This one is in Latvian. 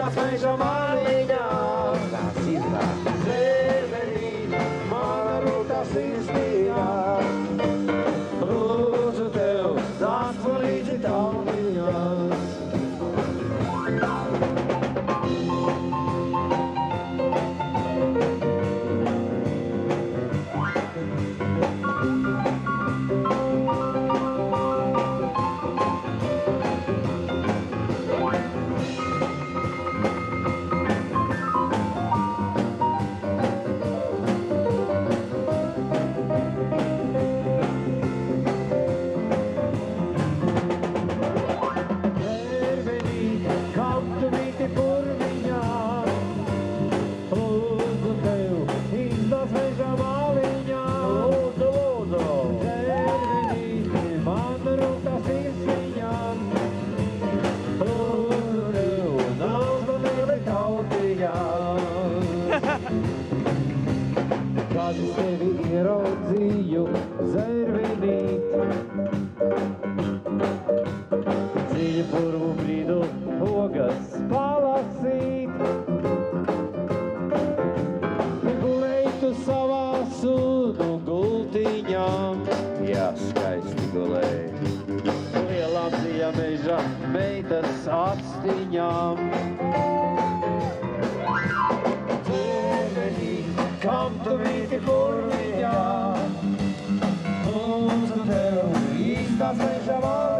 Īstās meža maliņās. Tās izrāda. Zērvenī, mana rūtā sirsnīgā. Lūdzu tev, nāc man līdzi tautiņās. Kad es tevi ieraudzīju, Zērvenīt, dziļi purvu brīdu pogas palasīt. Gulēji tu savā sunu gultiņām, Jā, skaisti gulēji. lielām dzija meža meitas astiņām. Kam tu vīti purviņā, lūdzu tev, īstās meža maliņās.